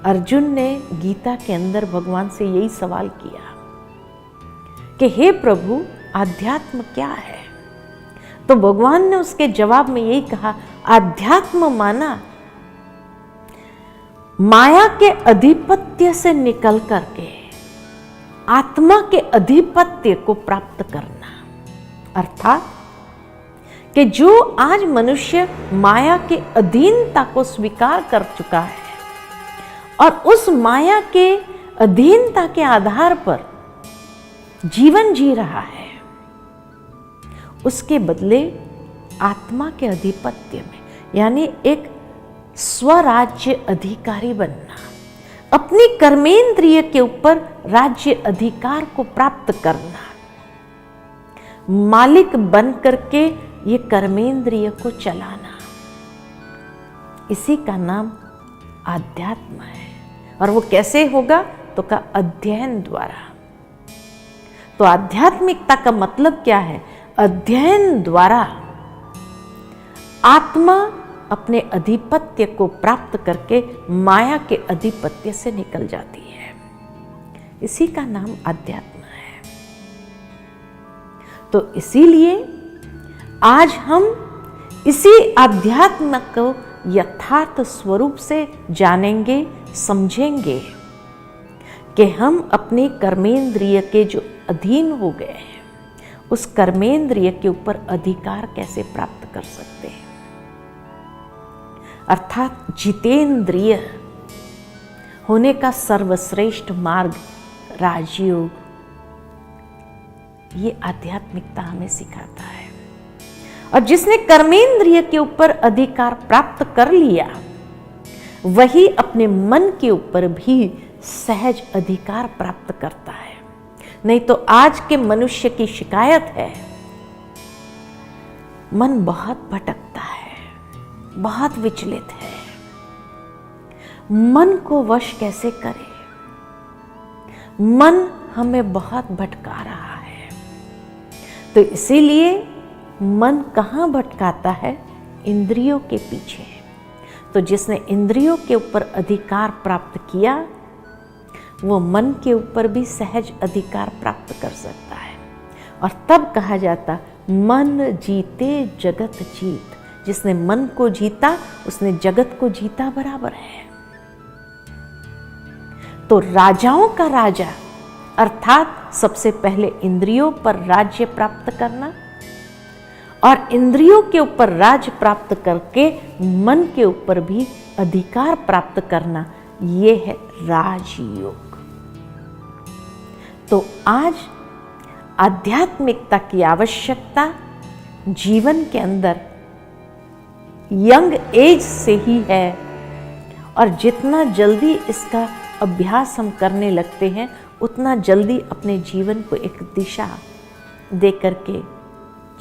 अर्जुन ने गीता के अंदर भगवान से यही सवाल किया कि हे प्रभु, आध्यात्म क्या है? तो भगवान ने उसके जवाब में यही कहा, आध्यात्म माना माया के अधिपत्य से निकल करके आत्मा के अधिपत्य को प्राप्त करना। अर्थात कि जो आज मनुष्य माया के अधीनता को स्वीकार कर चुका है और उस माया के अधीनता के आधार पर जीवन जी रहा है, उसके बदले आत्मा के अधिपत्य में, यानी एक स्वराज्य अधिकारी बनना, अपनी कर्मेंद्रिय के ऊपर राज्य अधिकार को प्राप्त करना, मालिक बन करके ये कर्मेंद्रिय को चलाना, इसी का नाम आध्यात्म है। और वो कैसे होगा? तो का अध्ययन द्वारा। तो आध्यात्मिकता का मतलब क्या है? अध्ययन द्वारा आत्मा अपने अधिपत्य को प्राप्त करके माया के अधिपत्य से निकल जाती है। इसी का नाम अध्यात्म है। तो इसीलिए आज हम इसी अध्यात्म को यथार्थ स्वरूप से जानेंगे, समझेंगे कि हम अपने कर्मेंद्रिय के जो अधीन हो गए हैं, उस कर्मेंद्रिय के ऊपर अधिकार कैसे प्राप्त कर सकते हैं। अर्थात जितेंद्रिय होने का सर्वश्रेष्ठ मार्ग राजयोग, ये आध्यात्मिकता हमें सिखाता है। और जिसने कर्मेंद्रिय के ऊपर अधिकार प्राप्त कर लिया, वही अपने मन के ऊपर भी सहज अधिकार प्राप्त करता है। नहीं तो आज के मनुष्य की शिकायत है, मन बहुत भटकता है, बहुत विचलित है। मन को वश कैसे करें? मन हमें बहुत भटका रहा है। तो इसीलिए मन कहाँ भटकाता है? इंद्रियों के पीछे। तो जिसने इंद्रियों के ऊपर अधिकार प्राप्त किया, वो मन के ऊपर भी सहज अधिकार प्राप्त कर सकता है। और तब कहा जाता, मन जीते जगत जीत। जिसने मन को जीता, उसने जगत को जीता बराबर है। तो राजाओं का राजा अर्थात सबसे पहले इंद्रियों पर राज्य प्राप्त करना, और इंद्रियों के ऊपर राज्य प्राप्त करके मन के ऊपर भी अधिकार प्राप्त करना, ये है राजयोग। तो आज आध्यात्मिकता की आवश्यकता जीवन के अंदर यंग एज से ही है। और जितना जल्दी इसका अभ्यास हम करने लगते हैं, उतना जल्दी अपने जीवन को एक दिशा दे करके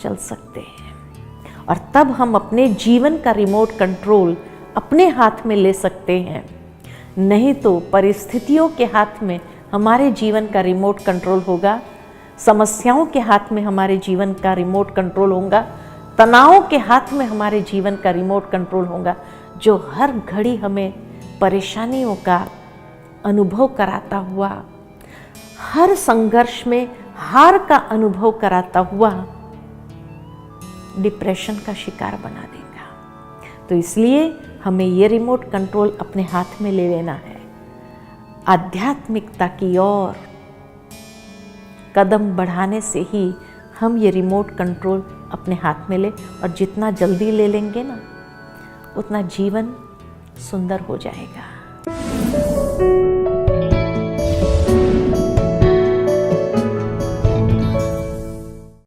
चल सकते हैं। और तब हम अपने जीवन का रिमोट कंट्रोल अपने हाथ में ले सकते हैं। नहीं तो परिस्थितियों के हाथ में हमारे जीवन का रिमोट कंट्रोल होगा, समस्याओं के हाथ में हमारे जीवन का रिमोट कंट्रोल होगा, तनावों के हाथ में हमारे जीवन का रिमोट कंट्रोल होगा, जो हर घड़ी हमें परेशानियों का अनुभव कराता हुआ, हर संघर्ष में हार का अनुभव कराता हुआ डिप्रेशन का शिकार बना देगा। तो इसलिए हमें ये रिमोट कंट्रोल अपने हाथ में ले लेना है। आध्यात्मिकता की ओर कदम बढ़ाने से ही हम ये रिमोट कंट्रोल अपने हाथ में ले, और जितना जल्दी ले लेंगे ना, उतना जीवन सुंदर हो जाएगा।